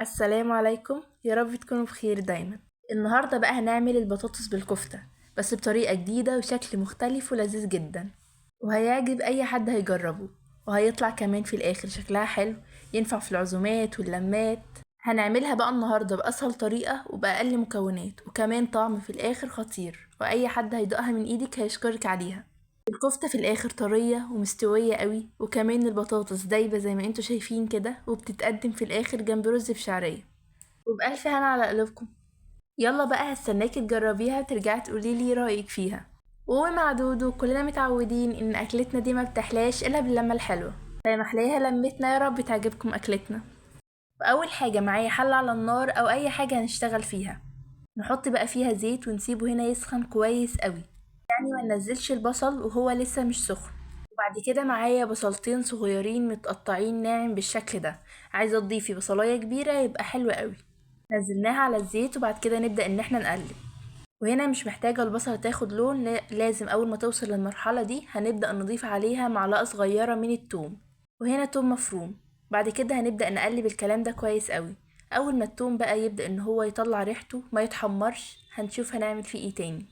السلام عليكم، يا رب تكونوا بخير دايما. النهاردة بقى هنعمل البطاطس بالكفتة، بس بطريقة جديدة وشكل مختلف ولذيذ جدا، وهيعجب اي حد هيجربه، وهيطلع كمان في الاخر شكلها حلو، ينفع في العزومات واللمات. هنعملها بقى النهاردة بأسهل طريقة وبأقل مكونات، وكمان طعم في الاخر خطير، واي حد هيدوقها من ايدك هيشكرك عليها. الكفتة في الآخر طرية ومستوية قوي، وكمان البطاطس دايبة زي ما انتوا شايفين كده، وبتتقدم في الآخر جنب رز بشعرية. وبألف هنا على قلوبكم. يلا بقى هستناكي تجربيها وترجعي تقوليلي رأيك فيها. ومع دودو كلنا متعودين ان اكلتنا دي ما بتحلاش الا باللمة الحلوة، زي ما حلاها لمتنا، يا رب تعجبكم اكلتنا. وأول حاجة معايا حلة على النار او اي حاجة هنشتغل فيها، نحط بقى فيها زيت ونسيبه هنا يسخن كويس قوي، يعني ما ننزلش البصل وهو لسه مش سخن. وبعد كده معايا بصلتين صغيرين متقطعين ناعم بالشكل ده، عايزة تضيفي بصلاية كبيرة يبقى حلو قوي. نزلناها على الزيت وبعد كده نبدأ ان احنا نقلب. وهنا مش محتاجة البصلة تاخد لون، لازم اول ما توصل للمرحلة دي هنبدأ نضيف عليها معلقة صغيرة من التوم، وهنا توم مفروم. بعد كده هنبدأ نقلب الكلام ده كويس قوي. اول ما التوم بقى يبدأ ان هو يطلع ريحته ما يتحمرش، هنشوف هنعمل فيه ايه تاني.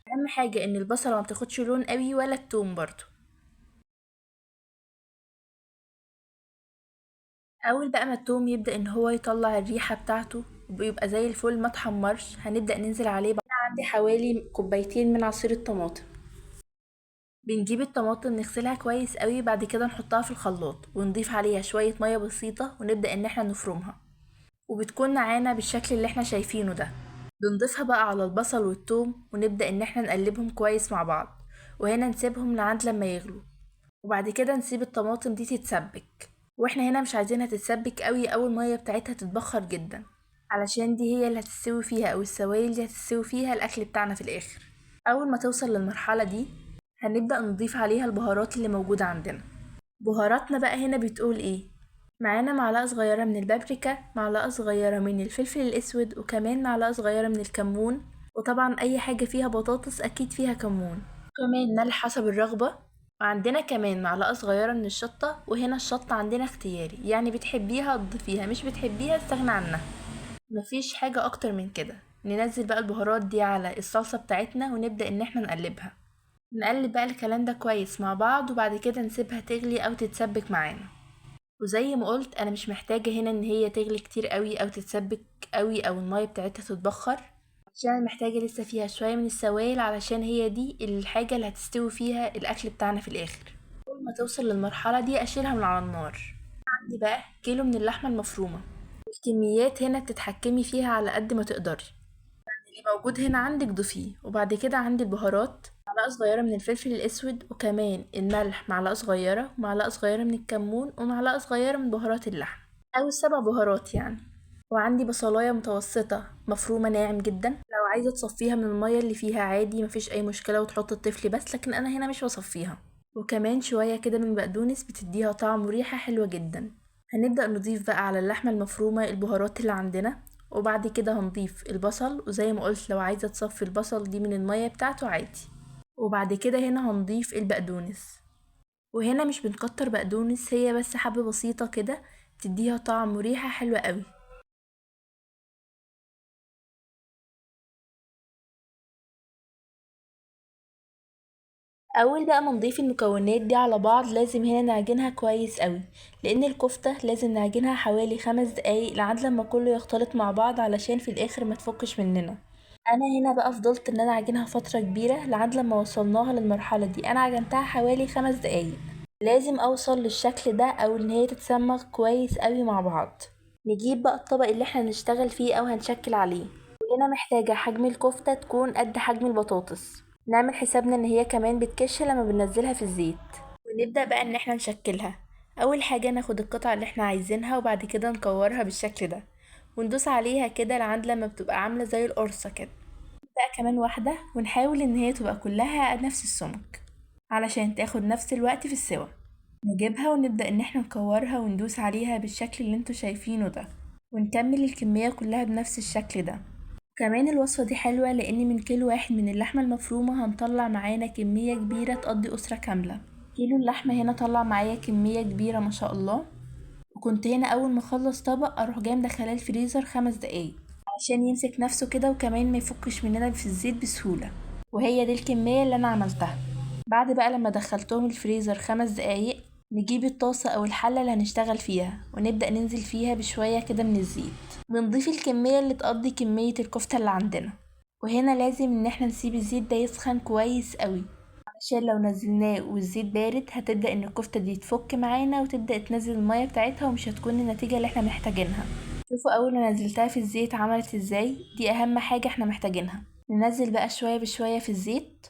اهم حاجة ان البصلة ما تاخدش لون قوي ولا التوم برضو. اول بقى ما التوم يبدأ ان هو يطلع الريحة بتاعته وبيبقى زي الفل ما تحمرش، هنبدأ ننزل عليه بقى. عندي حوالي كوبايتين من عصير الطماطم. بنجيب الطماطم نغسلها كويس قوي، بعد كده نحطها في الخلاط ونضيف عليها شوية مية بسيطة ونبدأ ان احنا نفرمها، وبتكون نعانة بالشكل اللي احنا شايفينه ده. بنضيفها بقى على البصل والثوم ونبدأ ان احنا نقلبهم كويس مع بعض، وهنا نسيبهم لعند لما يغلوا. وبعد كده نسيب الطماطم دي تتسبك، واحنا هنا مش عايزينها تتسبك قوي او المية بتاعتها تتبخر جدا، علشان دي هي اللي هتستوي فيها، او السوائل دي هتستوي فيها الاكل بتاعنا في الاخر. اول ما توصل للمرحلة دي هنبدأ نضيف عليها البهارات اللي موجودة عندنا. بهاراتنا بقى هنا بتقول ايه؟ معانا معلقة صغيرة من البابريكا، معلقة صغيرة من الفلفل الأسود، وكمان معلقة صغيرة من الكمون. وطبعا أي حاجة فيها بطاطس أكيد فيها كمون. كمان ملح حسب الرغبة. وعندنا كمان معلقة صغيرة من الشطة، وهنا الشطة عندنا اختياري، يعني بتحبيها تضيفيها، مش بتحبيها تستغنى عنها. مفيش حاجة أكتر من كده. ننزل بقى البهارات دي على الصلصة بتاعتنا ونبدأ إن احنا نقلبها. نقلب بقى الكلام ده كويس مع بعض، وبعد كده نسيبها تغلي أو تتسبك معانا. وزي ما قلت انا مش محتاجة هنا ان هي تغلي كتير قوي او تتسبك قوي او المية بتاعتها تتبخر، عشان أنا محتاجة لسه فيها شوية من السوائل، علشان هي دي الحاجة اللي هتستوي فيها الاكل بتاعنا في الاخر. اول ما توصل للمرحلة دي اشيلها من على النار. عندي بقى كيلو من اللحمة المفرومة. الكميات هنا بتتحكمي فيها على قد ما تقدري، اللي موجود هنا عندك ضيفيه. وبعد كده عندي البهارات، معلقة صغيرة من الفلفل الأسود، وكمان الملح معلقة صغيرة، ومعلقة صغيرة من الكمون، ومعلقة صغيرة من بهارات اللحم، أو السبع بهارات يعني. وعندي بصلاية متوسطة مفرومة ناعم جدا، لو عايزة تصفيها من المية اللي فيها عادي مفيش أي مشكلة وتحط الطفل بس، لكن أنا هنا مش بصفيها. وكمان شوية كده من بقدونس بتديها طعم وريحة حلوة جدا. هنبدأ نضيف بقى على اللحمة المفرومة البهارات اللي عندنا، وبعد كده هنضيف البصل، وزي ما قلت لو عايزة تصفي البصل دي من المية بتاعته عادي. وبعد كده هنا هنضيف البقدونس، وهنا مش بنكتر بقدونس، هي بس حبة بسيطة كده تديها طعم وريحة حلوة قوي. اول بقى ما نضيف المكونات دي على بعض لازم هنا نعجنها كويس قوي، لان الكفتة لازم نعجنها حوالي 5 دقايق لحد لما كله يختلط مع بعض، علشان في الاخر ما تفكش مننا. انا هنا بقى فضلت ان انا اعجنها فترة كبيرة لحد لما وصلناها للمرحلة دي، انا عجنتها حوالي 5 دقايق. لازم اوصل للشكل ده او ان هي تتسمغ كويس قوي مع بعض. نجيب بقى الطبق اللي احنا هنشتغل فيه او هنشكل عليه، وهنا محتاجة حجم الكفتة تكون قد حجم البطاطس. نعمل حسابنا ان هي كمان بتكش لما بننزلها في الزيت. ونبدأ بقى ان احنا نشكلها. اول حاجة ناخد القطعة اللي احنا عايزينها، وبعد كده نكورها بالشكل ده، وندوس عليها كده لعند لما بتبقى عاملة زي القرصة كده. بقى كمان واحدة، ونحاول ان هي تبقى كلها نفس السمك علشان تاخد نفس الوقت في السوا. نجيبها ونبدأ ان احنا نكورها وندوس عليها بالشكل اللي انتوا شايفينه ده، ونكمل الكمية كلها بنفس الشكل ده. كمان الوصفة دي حلوة لان من كيلو واحد من اللحمة المفرومة هنطلع معانا كمية كبيرة تقضي أسرة كاملة. كيلو اللحمة هنا طلع معايا كمية كبيرة ما شاء الله. وكنت هنا اول ما اخلص طبق اروح جايه مدخلاه الفريزر 5 دقايق عشان يمسك نفسه كده، وكمان ما يفكش مننا في الزيت بسهولة. وهي دي الكمية اللي انا عملتها. بعد بقى لما دخلتهم الفريزر 5 دقايق، نجيب الطاسة او الحلة اللي هنشتغل فيها ونبدأ ننزل فيها بشوية كده من الزيت، ونضيف الكمية اللي تقضي كمية الكفتة اللي عندنا. وهنا لازم ان احنا نسيب الزيت ده يسخن كويس قوي، عشان لو نزلناه والزيت بارد هتبدأ ان الكفتة دي تفك معانا وتبدأ تنزل المية بتاعتها، ومش هتكون النتيجة اللي احنا محتاجينها. شوفوا اول ما نزلتها في الزيت عملت ازاي، دي اهم حاجة احنا محتاجينها. ننزل بقى شوية بشوية في الزيت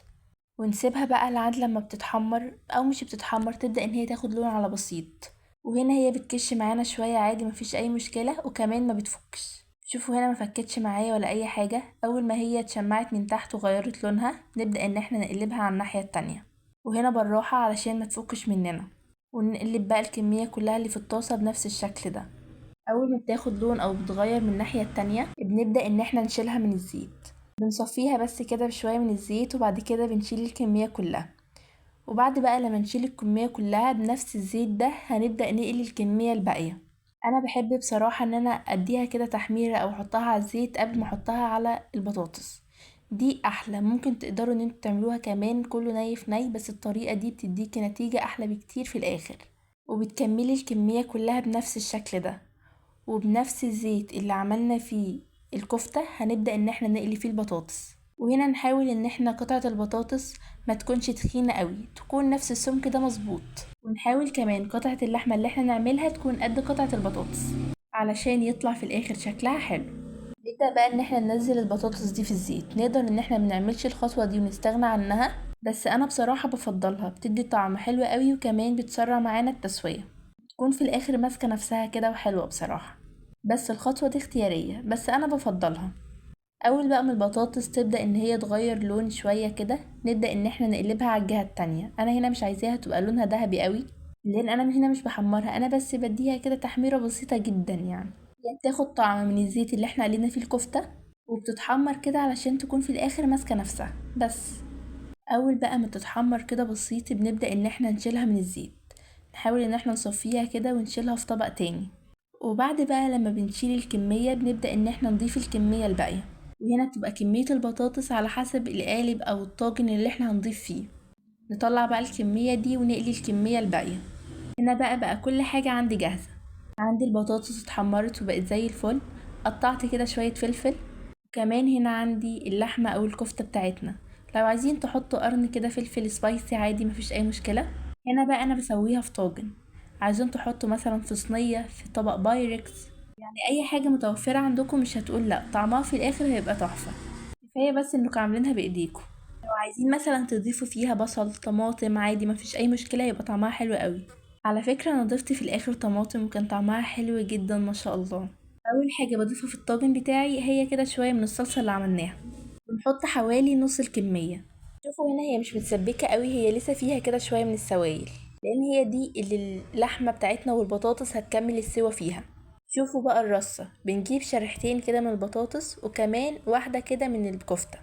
ونسيبها بقى لعند لما بتتحمر او مش بتتحمر، تبدأ ان هي تاخد لون على بسيط. وهنا هي بتكش معانا شوية عادي، مفيش اي مشكلة، وكمان ما بتفكش. شوفوا هنا ما فكتش معايا ولا اي حاجة. اول ما هي اتشمعت من تحت وغيرت لونها، نبدأ ان احنا نقلبها على الناحية التانية، وهنا بالراحة علشان ما تفكش مننا. ونقلب بقى الكمية كلها اللي في الطاسة بنفس الشكل ده. اول ما بتاخد لون او بتغير من الناحية التانية، بنبدأ ان احنا نشيلها من الزيت. بنصفيها بس كده بشوية من الزيت، وبعد كده بنشيل الكمية كلها. وبعد بقى لما نشيل الكمية كلها بنفس الزيت ده، هنبدأ نقلي الكمية الباقية. انا بحب بصراحة ان انا اديها كده تحميرة او احطها على الزيت قبل ما احطها على البطاطس. دي احلى. ممكن تقدروا ان انتوا تعملوها كمان كله ني في ني، بس الطريقة دي بتديكي نتيجة احلى بكتير في الاخر. وبتكملي الكمية كلها بنفس الشكل ده، وبنفس الزيت اللي عملنا فيه الكفتة هنبدأ ان احنا نقلي فيه البطاطس. وهنا نحاول ان احنا قطعة البطاطس ما تكونش تخينة قوي، تكون نفس السمك ده مظبوط. ونحاول كمان قطعة اللحمة اللي احنا نعملها تكون قد قطعة البطاطس، علشان يطلع في الاخر شكلها حلو. نبدأ بقى ان احنا ننزل البطاطس دي في الزيت. نقدر ان احنا منعملش الخطوة دي ونستغنى عنها، بس انا بصراحة بفضلها، بتدي طعم حلو قوي، وكمان بتسرع معانا التسوية، تكون في الاخر ماسكة نفسها كده وحلوة بصراحة. بس الخطوة دي اختيارية، بس انا بفضلها. اول بقى ما البطاطس تبدأ ان هي تغير لون شوية كده، نبدأ ان احنا نقلبها على الجهة التانية. انا هنا مش عايزاها تبقى لونها ذهبي قوي، لان انا هنا مش بحمرها، انا بس بديها كده تحميرة بسيطة جدا يعني بتاخد طعم من الزيت اللي احنا قلينا فيه الكفتة، وبتتحمر كده علشان تكون في الاخر ماسكة نفسها بس. اول بقى ما تتحمر كده بسيط، بنبدأ ان احنا نشيلها من الزيت. نحاول ان احنا نصفيها كده ونشيلها في طبق تاني. وبعد بقى لما بنشيل الكمية، بنبدأ ان احنا نضيف الكمية الباقية. وهنا بتبقى كمية البطاطس على حسب القالب او الطاجن اللي احنا هنضيف فيه. نطلع بقى الكمية دي ونقلي الكمية الباقية. هنا بقى كل حاجة عندي جاهزة. عندي البطاطس اتحمرت وبقت زي الفل. قطعت كده شوية فلفل. كمان هنا عندي اللحمة او الكفتة بتاعتنا. لو عايزين تحطوا قرن كده فلفل سبايسي عادي، مفيش اي مشكلة. هنا بقى انا بسويها في طاجن. عايزين تحطوا مثلا في صينية، في طبق بايركس، يعني اي حاجة متوفرة عندكم مش هتقول لا، طعمها في الاخر هيبقى تحفة. كفاية بس انكم عاملينها بايديكم. لو عايزين مثلا تضيفوا فيها بصل طماطم عادي، مفيش اي مشكلة، يبقى طعمها حلو قوي. على فكرة انا ضفت في الاخر طماطم وكان طعمها حلو جدا ما شاء الله. اول حاجة بضيفها في الطاجن بتاعي هي كده شوية من الصلصة اللي عملناها. بنحط حوالي نص الكمية. شوفوا هنا هي مش متسبكة قوي، هي لسه فيها كده شوية من السوائل، لان هي دي اللي اللحمة بتاعتنا والبطاطس هتكمل السوا فيها. شوفوا بقى الرصة، بنجيب شريحتين كده من البطاطس، وكمان واحدة كده من الكفتة،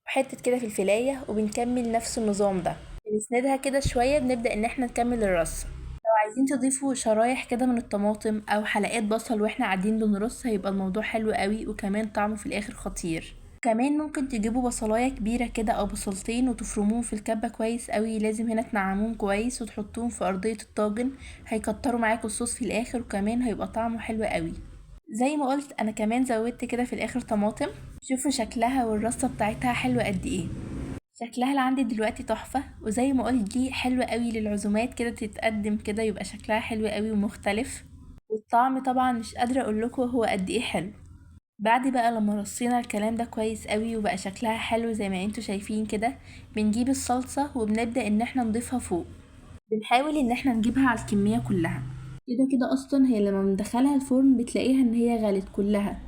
وحتة كده في الفلاية، وبنكمل نفس النظام ده. بنسندها كده شوية، بنبدأ ان احنا نكمل الرصة. لو عايزين تضيفوا شرايح كده من الطماطم او حلقات بصل واحنا قاعدين بنرص، هيبقى الموضوع حلو قوي، وكمان طعمه في الاخر خطير. كمان ممكن تجيبوا بصلاية كبيرة كده او بصلتين وتفرموهم في الكبة كويس قوي. لازم هنا تنعموهم كويس وتحطوهم في ارضية الطاجن، هيكتروا معاكوا الصوص في الاخر، وكمان هيبقى طعمه حلو قوي. زي ما قلت انا كمان زودت كده في الاخر طماطم. شوفوا شكلها والرصة بتاعتها حلوة قد ايه. شكلها اللي عندي دلوقتي تحفة، وزي ما قلت دي حلوة قوي للعزومات كده، تتقدم كده يبقى شكلها حلو قوي ومختلف. والطعم طبعا مش قادرة اقول لكم هو قد ايه حلو. بعد بقى لما رصينا الكلام ده كويس قوي وبقى شكلها حلو زي ما انتوا شايفين كده، بنجيب الصلصة وبنبدأ ان احنا نضيفها فوق. بنحاول ان احنا نجيبها على الكمية كلها. كده كده اصلا هي لما بندخلها الفرن بتلاقيها ان هي غلت كلها،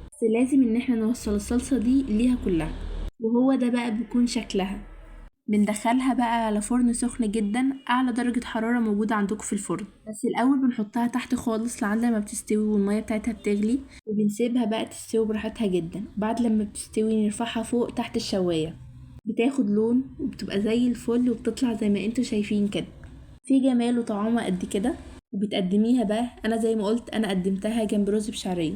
بس لازم ان احنا نوصل الصلصة دي ليها كلها. وهو ده بقى بيكون شكلها. بندخلها بقى على فرن سخن جدا، اعلى درجة حرارة موجودة عندكم في الفرن. بس الاول بنحطها تحت خالص لعند ما بتستوي والمية بتاعتها بتغلي، وبنسيبها بقى تستوي براحتها جدا. بعد لما بتستوي نرفعها فوق تحت الشواية، بتاخد لون وبتبقى زي الفل، وبتطلع زي ما انتوا شايفين كده، في جمال وطعامة قد كده. وبتقدميها بقى، انا زي ما قلت انا قدمتها جنب رز بشعرية،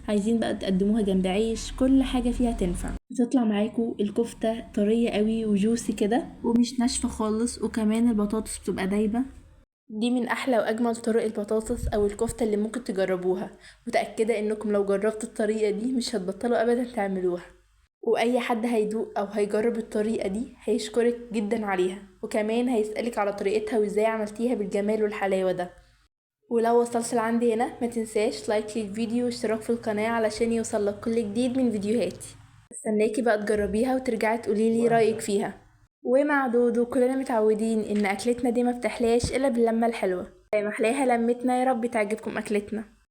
عايزين بقى تقدموها جنب عيش، كل حاجة فيها تنفع. بتطلع معاكو الكفتة طرية قوي وجوسي كده ومش ناشفة خالص، وكمان البطاطس بتبقى دايبة. دي من احلى واجمل طرق البطاطس او الكفتة اللي ممكن تجربوها، متأكدة انكم لو جربتوا الطريقة دي مش هتبطلوا ابدا تعملوها. واي حد هيدوق او هيجرب الطريقة دي هيشكرك جدا عليها، وكمان هيسألك على طريقتها وازاي عملتيها بالجمال والحلاوة ده. ولو وصلت لعندي هنا ما تنساش لايك للفيديو واشتراك في القناة علشان يوصلك كل جديد من فيديوهاتي. استناكي بقى تجربيها وترجعي تقوليلي رأيك فيها. ومع دودو كلنا متعودين ان اكلتنا دي ما بتحلاش الا باللمة الحلوة، زي ما حلاها لمتنا، يا رب تعجبكم اكلتنا.